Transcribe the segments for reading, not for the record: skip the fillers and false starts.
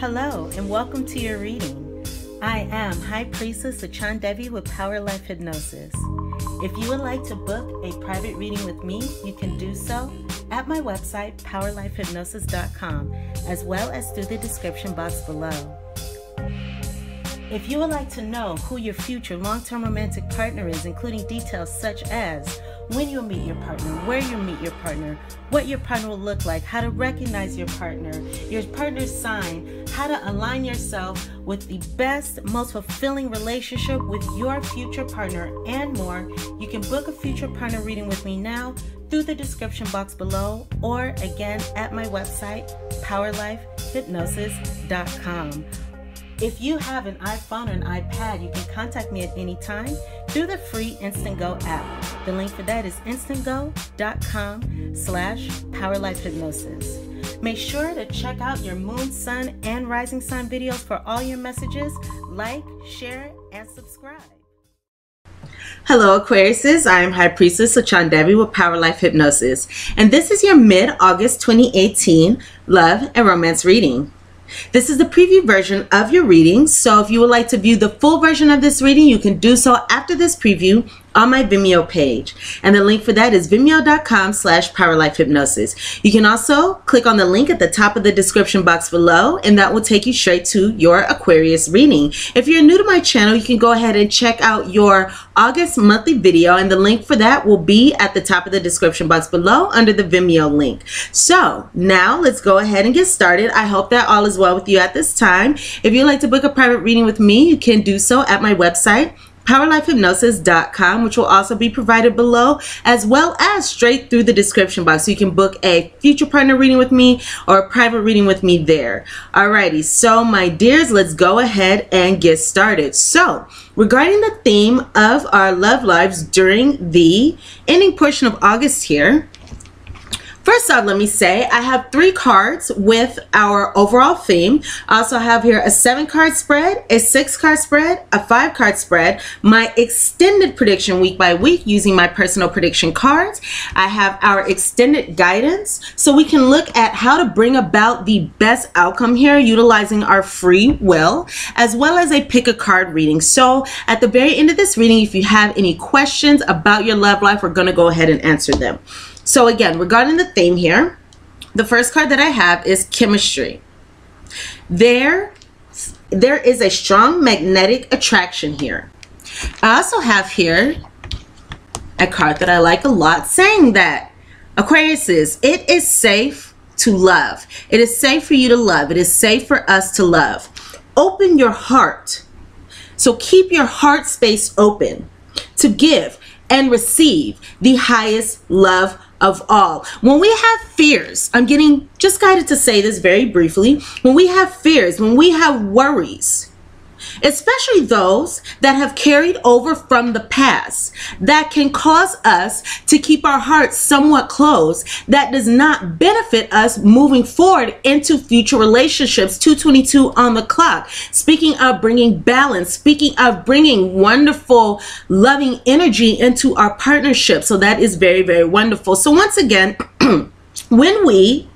Hello and welcome to your reading. I am High Priestess LaChondevi with Power Life Hypnosis. If you would like to book a private reading with me, you can do so at my website, POWERLIFEHYPNOSIS.com, as well as through the description box below. If you would like to know who your future long-term romantic partner is, including details such as when you'll meet your partner, where you'll meet your partner, what your partner will look like, how to recognize your partner's sign, how to align yourself with the best, most fulfilling relationship with your future partner, and more, you can book a future partner reading with me now through the description box below, or again at my website, POWERLIFEHYPNOSIS.com. If you have an iPhone or an iPad, you can contact me at any time through the free Instant Go app. The link for that is instantgo.com/PowerLifeHypnosis. Make sure to check out your moon, sun, and rising sign videos for all your messages. Like, share, and subscribe. Hello Aquariuses, I am High Priestess LaChondevi with Power Life Hypnosis, and this is your mid-August 2018 love and romance reading. This is the preview version of your reading, so if you would like to view the full version of this reading, you can do so after this preview on my Vimeo page. And the link for that is vimeo.com/PowerLifeHypnosis. You can also click on the link at the top of the description box below, and that will take you straight to your Aquarius reading. If you're new to my channel, you can go ahead and check out your August monthly video, and the link for that will be at the top of the description box below under the Vimeo link. So now let's go ahead and get started. I hope that all is well with you at this time. If you'd like to book a private reading with me, you can do so at my website, PowerLifeHypnosis.com, which will also be provided below, as well as straight through the description box. So you can book a future partner reading with me or a private reading with me there. Alrighty, so my dears, let's go ahead and get started. So regarding the theme of our love lives during the ending portion of August here, first off, let me say I have 3 cards with our overall theme. I also have here a 7-card spread, a 6-card spread, a 5-card spread, my extended prediction week by week using my personal prediction cards. I have our extended guidance, so we can look at how to bring about the best outcome here utilizing our free will, as well as a pick a card reading. So at the very end of this reading, if you have any questions about your love life, we're going to go ahead and answer them. So again, regarding the theme here, the first card that I have is chemistry. There is a strong magnetic attraction here. I also have here a card that I like a lot saying that, Aquariuses, it is safe to love. It is safe for you to love. It is safe for us to love. Open your heart. So keep your heart space open to give and receive the highest love of all. When we have fears, I'm getting just guided to say this very briefly. When we have fears, when we have worries, especially those that have carried over from the past, that can cause us to keep our hearts somewhat closed, that does not benefit us moving forward into future relationships. 2:22 on the clock. Speaking of bringing balance, speaking of bringing wonderful, loving energy into our partnership. So that is very, very wonderful. So once again, when we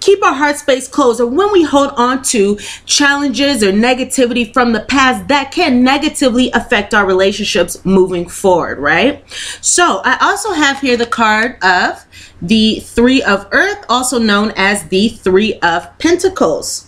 keep our heart space closed, or when we hold on to challenges or negativity from the past, that can negatively affect our relationships moving forward, right? So I also have here the card of the 3 of Earth, also known as the 3 of Pentacles.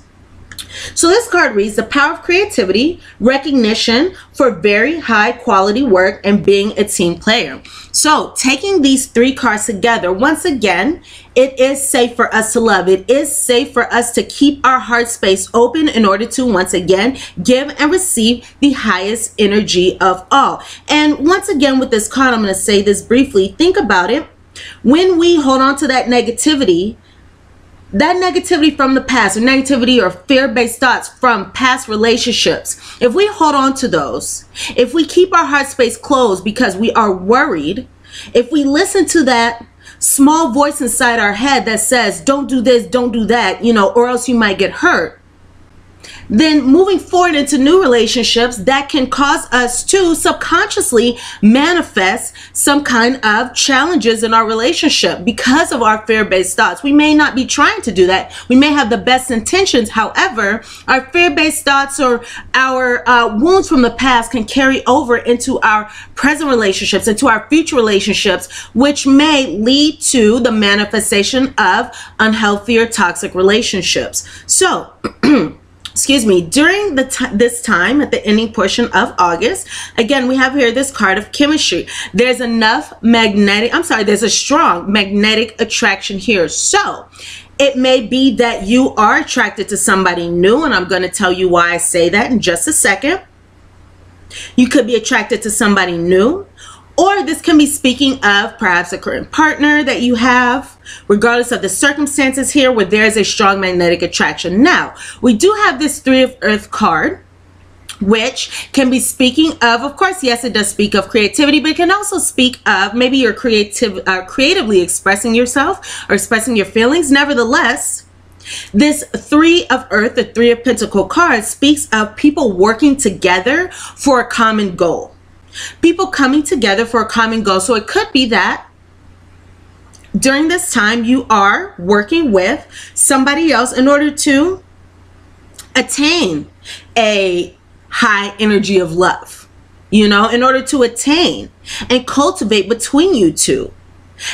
So this card reads the power of creativity, recognition for very high quality work, and being a team player. So taking these 3 cards together, once again, it is safe for us to love. It is safe for us to keep our heart space open in order to, once again, give and receive the highest energy of all. And once again, with this card, I'm going to say this briefly. Think about it. When we hold on to that negativity from the past, or negativity or fear-based thoughts from past relationships, if we hold on to those, if we keep our heart space closed because we are worried, if we listen to that small voice inside our head that says, don't do this, don't do that, you know, or else you might get hurt, then moving forward into new relationships, that can cause us to subconsciously manifest some kind of challenges in our relationship because of our fear-based thoughts. We may not be trying to do that. We may have the best intentions. However, our fear-based thoughts or our wounds from the past can carry over into our present relationships, into our future relationships, which may lead to the manifestation of unhealthy or toxic relationships. So, excuse me, during this time at the ending portion of August, again, we have here this card of chemistry. There's there's a strong magnetic attraction here. So it may be that you are attracted to somebody new, and I'm going to tell you why I say that in just a second. You could be attracted to somebody new, or this can be speaking of perhaps a current partner that you have, regardless of the circumstances here where there's a strong magnetic attraction. Now, we do have this Three of Earth card, which can be speaking of course, yes, it does speak of creativity, but it can also speak of maybe you're creatively expressing yourself or expressing your feelings. Nevertheless, this Three of Earth, the Three of Pentacle card, speaks of people working together for a common goal. People coming together for a common goal. So it could be that during this time you are working with somebody else in order to attain a high energy of love, you know, in order to attain and cultivate between you two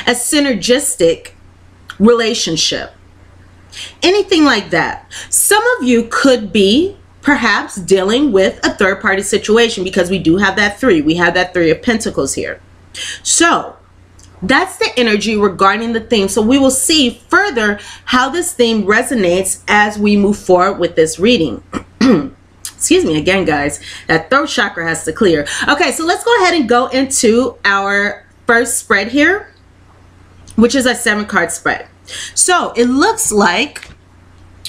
a synergistic relationship. Anything like that. Some of you could be perhaps dealing with a third-party situation, because we do have that three. We have that Three of Pentacles here. So that's the energy regarding the theme. So we will see further how this theme resonates as we move forward with this reading. Excuse me again, guys. That throat chakra has to clear. Okay, so let's go ahead and go into our first spread here, which is a 7-card spread. So it looks like,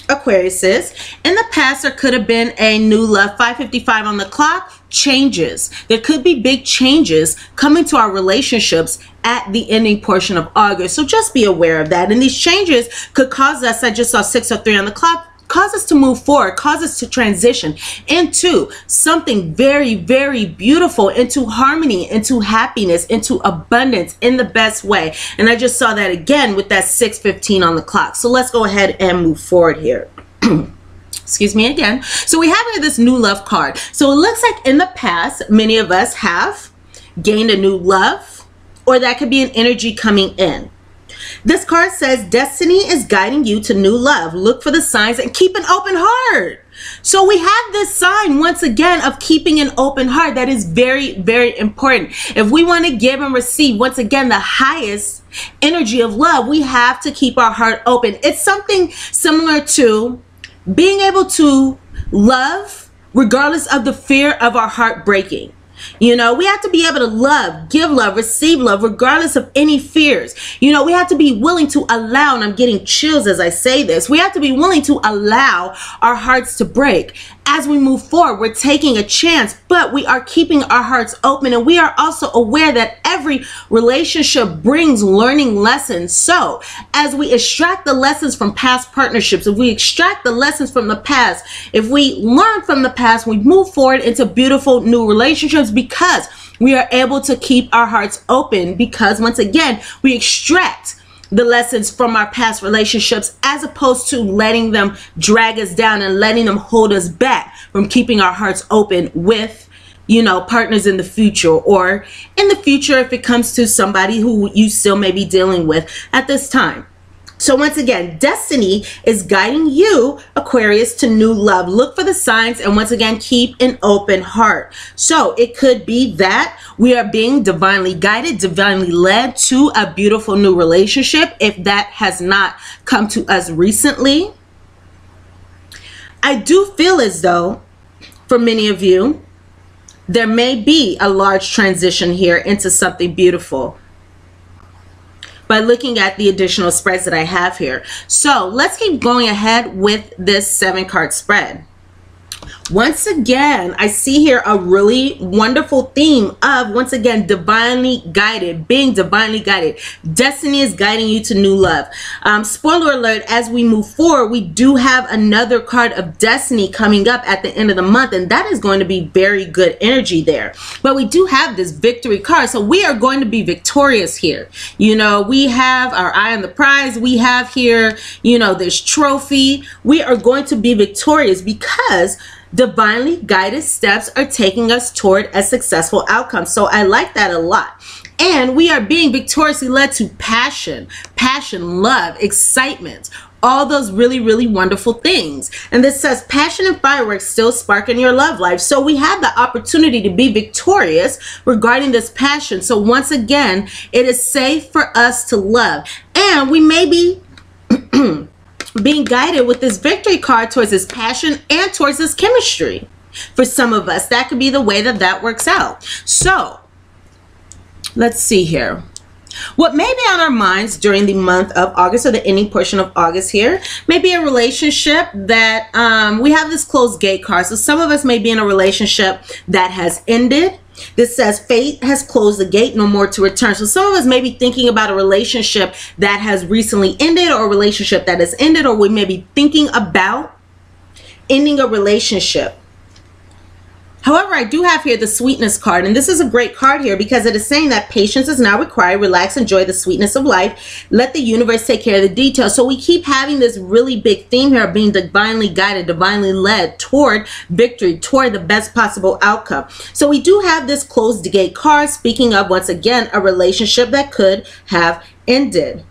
Aquariuses, in the past there could have been a new love. 5:55 on the clock. Changes. There could be big changes coming to our relationships at the ending portion of August. So just be aware of that. And these changes could cause us, I just saw 6:03 on the clock, cause us to move forward, cause us to transition into something very, very beautiful, into harmony, into happiness, into abundance in the best way. And I just saw that again with that 6:15 on the clock. So let's go ahead and move forward here. Excuse me again. So we have here this new love card. So it looks like in the past, many of us have gained a new love, or that could be an energy coming in. This card says destiny is guiding you to new love. Look for the signs and keep an open heart. So we have this sign once again of keeping an open heart. That is very, very important. If we want to give and receive, once again, the highest energy of love, we have to keep our heart open. It's something similar to being able to love regardless of the fear of our heart breaking. You know, we have to be able to love, give love, receive love, regardless of any fears. You know, we have to be willing to allow, and I'm getting chills as I say this, we have to be willing to allow our hearts to break. As we move forward, we're taking a chance, but we are keeping our hearts open, and we are also aware that every relationship brings learning lessons. So as we extract the lessons from past partnerships, if we extract the lessons from the past, if we learn from the past, we move forward into beautiful new relationships, because we are able to keep our hearts open, because once again, we extract the lessons from our past relationships, as opposed to letting them drag us down and letting them hold us back from keeping our hearts open with, you know, partners in the future, or in the future if it comes to somebody who you still may be dealing with at this time. So once again, destiny is guiding you, Aquarius, to new love. Look for the signs, and once again, keep an open heart. So it could be that we are being divinely guided, divinely led to a beautiful new relationship, if that has not come to us recently. I do feel as though, for many of you, there may be a large transition here into something beautiful by looking at the additional spreads that I have here. So let's keep going ahead with this 7-card spread. Once again, I see here a really wonderful theme of, once again, divinely guided, being divinely guided. Destiny is guiding you to new love. Spoiler alert, as we move forward, we do have another card of destiny coming up at the end of the month, and that is going to be very good energy there. But we do have this victory card, so we are going to be victorious here. You know, we have our eye on the prize. We have here, you know, this trophy. We are going to be victorious because divinely guided steps are taking us toward a successful outcome. So I like that a lot. And we are being victoriously led to passion, love, excitement, all those really, really wonderful things. And this says passion and fireworks still spark in your love life. So we have the opportunity to be victorious regarding this passion. So once again, it is safe for us to love. And we may be being guided with this victory card towards this passion and towards this chemistry. For some of us, that could be the way that that works out. So let's see here. What may be on our minds during the month of August, or the ending portion of August here, may be a relationship that we have this closed gate card. So some of us may be in a relationship that has ended. This says fate has closed the gate, no more to return. So some of us may be thinking about a relationship that has recently ended, or a relationship that has ended, or we may be thinking about ending a relationship. However, I do have here the sweetness card, and this is a great card here because it is saying that patience is now required. Relax, enjoy the sweetness of life. Let the universe take care of the details. So we keep having this really big theme here of being divinely guided, divinely led toward victory, toward the best possible outcome. So we do have this closed gate card, speaking of, once again, a relationship that could have ended.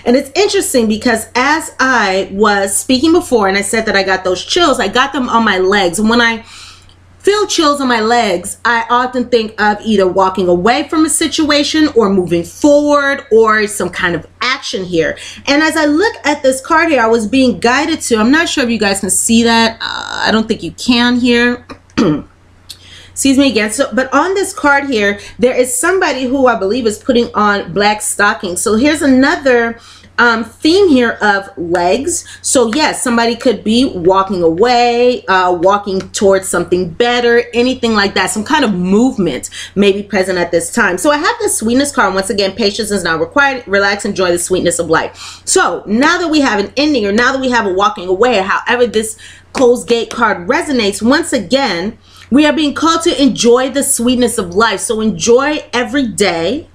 And it's interesting because as I was speaking before and I said that I got those chills, I got them on my legs. And when I feel chills on my legs, I often think of either walking away from a situation or moving forward or some kind of action here. And as I look at this card here, I was being guided to, I'm not sure if you guys can see that. I don't think you can here. Excuse me again. So, but on this card here, there is somebody who I believe is putting on black stockings. So here's another theme here of legs. So yes, somebody could be walking away, walking towards something better, anything like that. Some kind of movement may be present at this time. So I have the sweetness card. Once again, patience is not required. Relax, enjoy the sweetness of life. So now that we have an ending, or now that we have a walking away, or however this closed gate card resonates, once again, we are being called to enjoy the sweetness of life. So enjoy every day.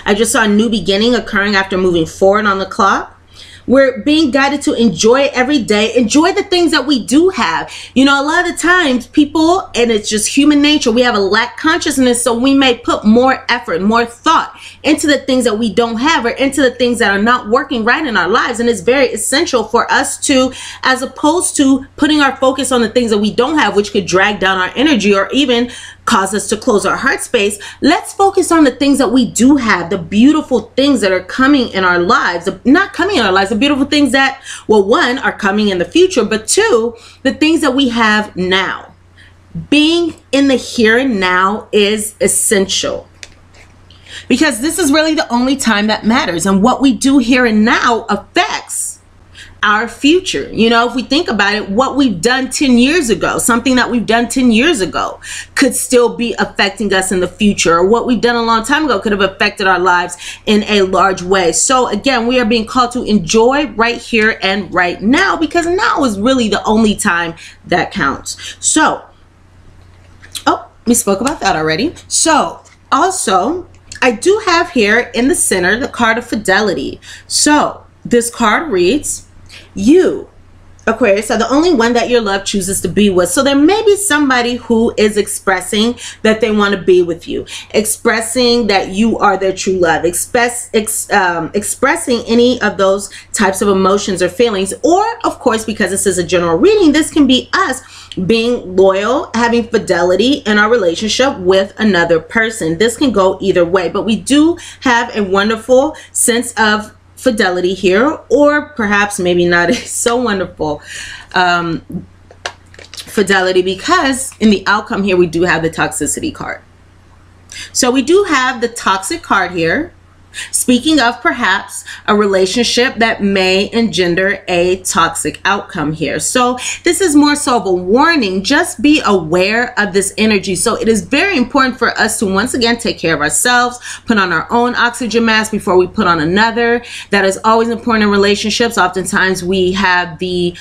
I just saw a new beginning occurring after moving forward on the clock. We're being guided to enjoy every day. Enjoy the things that we do have. You know, a lot of the times people, and it's just human nature, we have a lack consciousness, so we may put more effort, more thought into the things that we don't have, or into the things that are not working right in our lives. And it's very essential for us to, as opposed to putting our focus on the things that we don't have, which could drag down our energy or even cause us to close our heart space, let's focus on the things that we do have, the beautiful things that are coming in our lives, not coming in our lives, the beautiful things that, well, one, are coming in the future, but two, the things that we have now. Being in the here and now is essential, because this is really the only time that matters, and what we do here and now affects our future. You know, if we think about it, what we've done 10 years ago, something that we've done 10 years ago could still be affecting us in the future, or what we've done a long time ago could have affected our lives in a large way. So again, we are being called to enjoy right here and right now, because now is really the only time that counts. So, oh, we spoke about that already. So also, I do have here in the center the card of fidelity. So this card reads, you, Aquarius, are the only one that your love chooses to be with. So there may be somebody who is expressing that they want to be with you, expressing that you are their true love, expressing any of those types of emotions or feelings. Or, of course, because this is a general reading, this can be us being loyal, having fidelity in our relationship with another person. This can go either way, but we do have a wonderful sense of fidelity here, or perhaps maybe not so wonderful fidelity, because in the outcome here we do have the toxicity card. So we do have the toxic card here, Speaking of perhaps a relationship that may engender a toxic outcome here. So this is more so of a warning. Just be aware of this energy. So it is very important for us to once again take care of ourselves, put on our own oxygen mask before we put on another. That is always important in relationships. Oftentimes we have the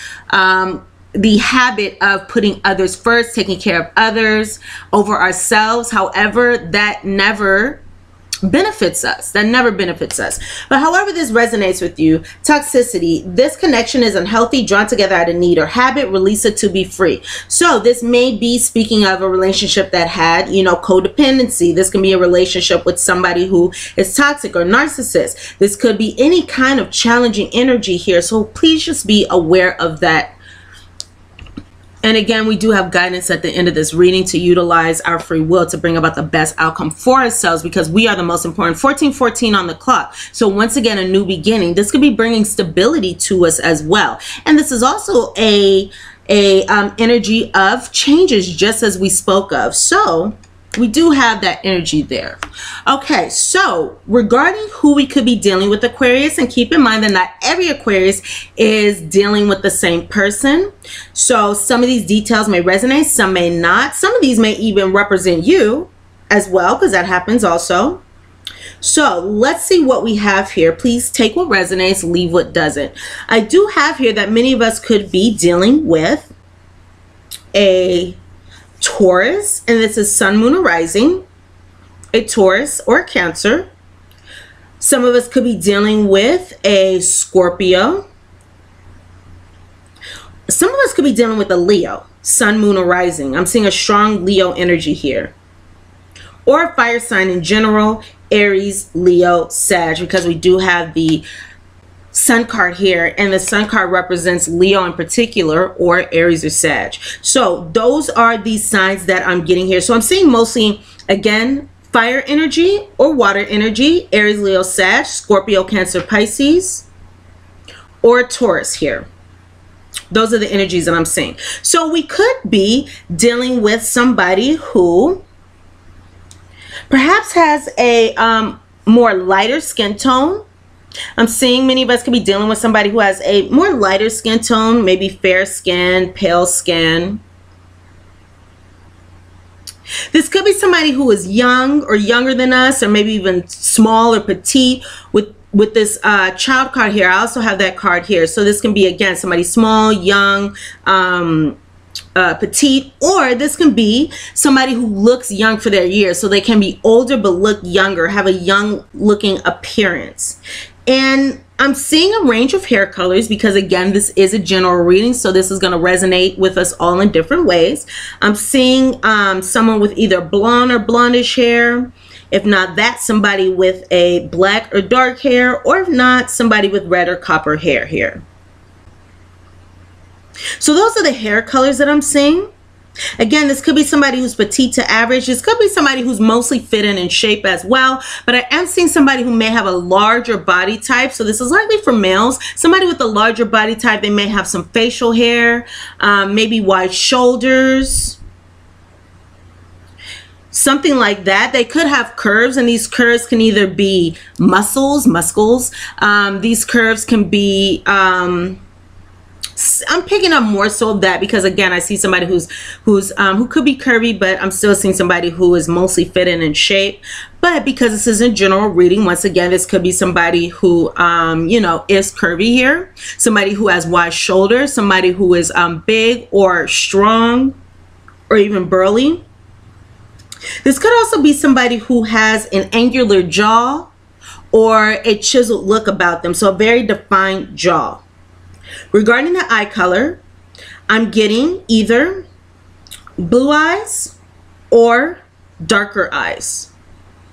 habit of putting others first, taking care of others over ourselves. However, that never benefits us. That never benefits us. But however this resonates with you, toxicity, this connection is unhealthy, drawn together out of need or habit, release it to be free. So this may be speaking of a relationship that had, you know, codependency. This can be a relationship with somebody who is toxic or narcissist. This could be any kind of challenging energy here. So please just be aware of that. And again, we do have guidance at the end of this reading to utilize our free will to bring about the best outcome for ourselves, because we are the most important. 1414 on the clock. So once again, a new beginning. This could be bringing stability to us as well. And this is also a energy of changes, just as we spoke of. So we do have that energy there. Okay, so regarding who we could be dealing with, Aquarius, and keep in mind that not every Aquarius is dealing with the same person. So some of these details may resonate, some may not. Some of these may even represent you as well, because that happens also. So let's see what we have here. Please take what resonates, leave what doesn't. I do have here that many of us could be dealing with a Taurus, and this is Sun, Moon, or Rising, a Taurus or a Cancer. Some of us could be dealing with a Scorpio. Some of us could be dealing with a Leo, Sun, Moon, or Rising. I'm seeing a strong Leo energy here. Or a fire sign in general, Aries, Leo, Sag, because we do have the Sun card here, and the Sun card represents Leo in particular, or Aries or Sag. So those are these signs that I'm getting here. So I'm seeing mostly, again, fire energy or water energy, Aries, Leo, Sag, Scorpio, Cancer, Pisces, or Taurus here. Those are the energies that I'm seeing. So we could be dealing with somebody who perhaps has a more lighter skin tone. I'm seeing many of us could be dealing with somebody who has a more lighter skin tone, maybe fair skin, pale skin. This could be somebody who is young or younger than us, or maybe even small or petite. With this child card here, I also have that card here. So this can be, again, somebody small, young, petite, or this can be somebody who looks young for their years. So they can be older but look younger, have a young looking appearance. And I'm seeing a range of hair colors, because again, this is a general reading, so this is going to resonate with us all in different ways. I'm seeing someone with either blonde or blondish hair. If not that, somebody with a black or dark hair, or if not, somebody with red or copper hair here. So those are the hair colors that I'm seeing. Again, this could be somebody who's petite to average. This could be somebody who's mostly fit in shape as well. But I am seeing somebody who may have a larger body type. So this is likely for males. Somebody with a larger body type, they may have some facial hair, maybe wide shoulders, something like that. They could have curves, and these curves can either be muscles. These curves can be I'm picking up more so of that, because again, I see somebody who could be curvy, but I'm still seeing somebody who is mostly fit in shape. But because this is a general reading, once again, this could be somebody who you know, is curvy here, somebody who has wide shoulders, somebody who is big or strong or even burly. This could also be somebody who has an angular jaw or a chiseled look about them, so a very defined jaw. Regarding the eye color, I'm getting either blue eyes or darker eyes.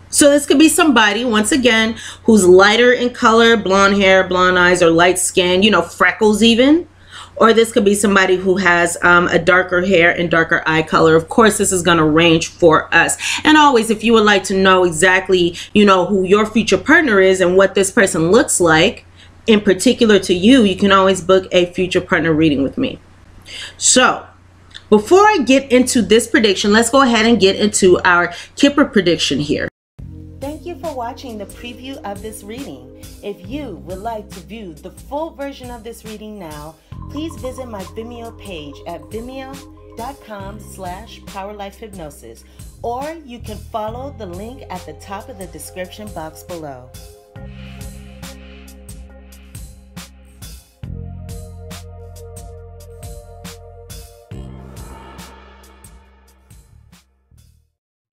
So this could be somebody, once again, who's lighter in color, blonde hair, blonde eyes, or light skin, you know, freckles even. Or this could be somebody who has a darker hair and darker eye color. Of course, this is going to range for us. And always, if you would like to know exactly, you know, who your future partner is and what this person looks like, in particular to you, you can always book a future partner reading with me. So before I get into this prediction, let's go ahead and get into our Kipper prediction here. Thank you for watching. watching the preview of this reading. If you would like to view the full version of this reading now, please visit my Vimeo page at vimeo.com/powerlifehypnosis, or you can follow the link at the top of the description box below.